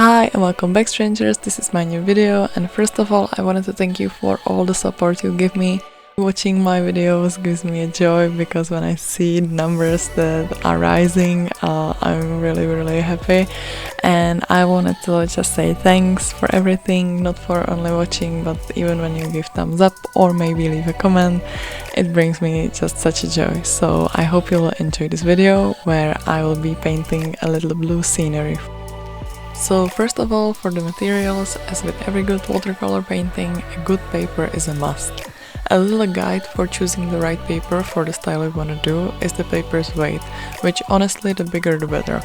Hi and welcome back, strangers. This is my new video, and first of all I wanted to thank you for all the support you give me. Watching my videos gives me a joy because when I see numbers that are rising, I'm really happy, and I wanted to just say thanks for everything, not for only watching, but even when you give thumbs up or maybe leave a comment. It brings me just such a joy. So I hope you'll enjoy this video where I will be painting a little blue scenery. So first of all, for the materials, as with every good watercolor painting, a good paper is a must. A little guide for choosing the right paper for the style you want to do is the paper's weight, which honestly the bigger the better.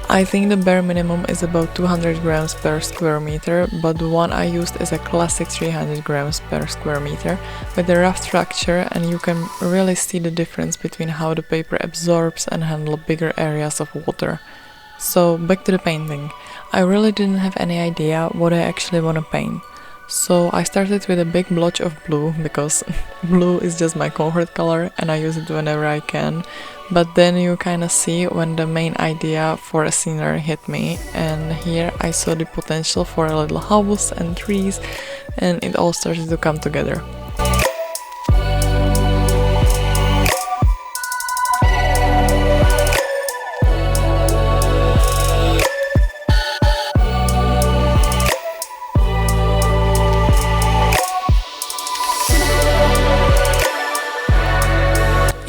I think the bare minimum is about 200 grams per square meter, but the one I used is a classic 300 grams per square meter with a rough structure, and you can really see the difference between how the paper absorbs and handles bigger areas of water. So back to the painting. I really didn't have any idea what I actually want to paint. So I started with a big blotch of blue because blue is just my comfort color and I use it whenever I can. But then you kind of see when the main idea for a scenery hit me, and here I saw the potential for a little house and trees, and it all started to come together.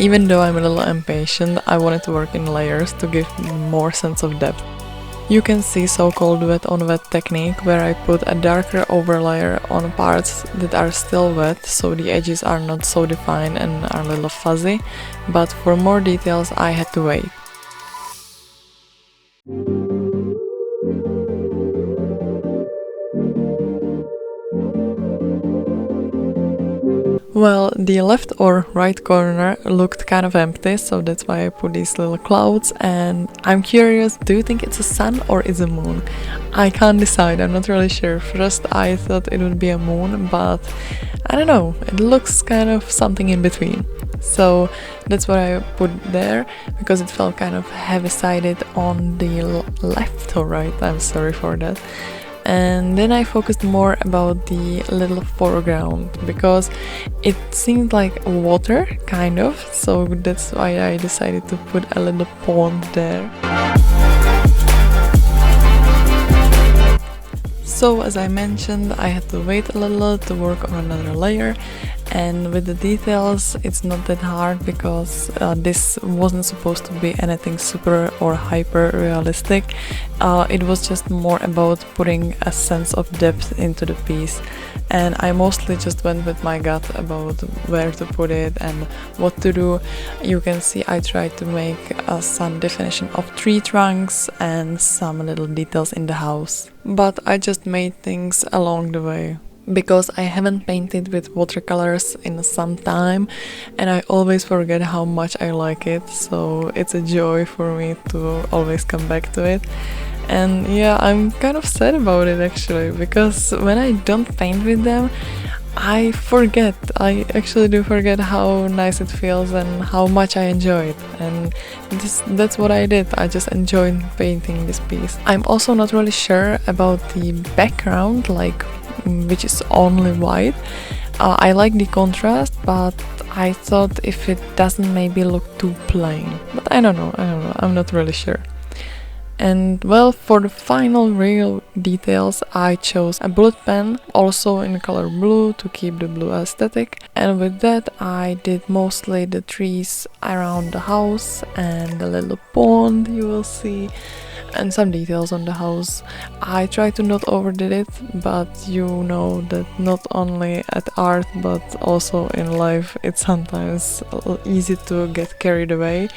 Even though I'm a little impatient, I wanted to work in layers to give more sense of depth. You can see so-called wet on wet technique, where I put a darker overlayer on parts that are still wet, so the edges are not so defined and are a little fuzzy, but for more details I had to wait. Well, the left or right corner looked kind of empty, so that's why I put these little clouds, and I'm curious, do you think it's a sun or is a moon? I can't decide, I'm not really sure. First I thought it would be a moon, but I don't know, it looks kind of something in between. So that's what I put there, because it felt kind of heavy-sided on the left or right, I'm sorry for that. And then I focused more about the little foreground, because it seemed like water, kind of, so that's why I decided to put a little pond there. So as I mentioned, I had to wait a little to work on another layer, and with the details it's not that hard because this wasn't supposed to be anything super or hyper realistic. It was just more about putting a sense of depth into the piece, and I mostly just went with my gut about where to put it and what to do. You can see I tried to make some definition of tree trunks and some little details in the house, but I just made things along the way, because I haven't painted with watercolors in some time and I always forget how much I like it, so it's a joy for me to always come back to it. And yeah, I'm kind of sad about it actually, because when I don't paint with them, I actually do forget how nice it feels and how much I enjoy it, and that's what I did. I just enjoyed painting this piece. I'm also not really sure about the background, which is only white. I like the contrast, but I thought if it doesn't maybe look too plain, but I don't know, I'm not really sure. And well, for the final real details I chose a bullet pen, also in the color blue to keep the blue aesthetic, and with that I did mostly the trees around the house and the little pond you will see, and some details on the house. I tried to not overdid it, but you know that not only at art but also in life it's sometimes easy to get carried away.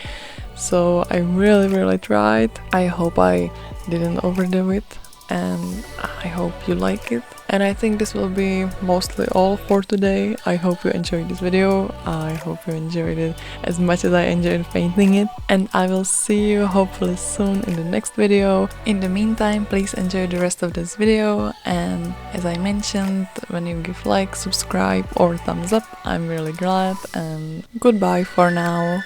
So I really tried. I hope I didn't overdo it, and I hope you like it. And I think this will be mostly all for today. I hope you enjoyed this video. I hope you enjoyed it as much as I enjoyed painting it. And I will see you hopefully soon in the next video. In the meantime, please enjoy the rest of this video. And as I mentioned, when you give like, subscribe or thumbs up, I'm really glad. And goodbye for now.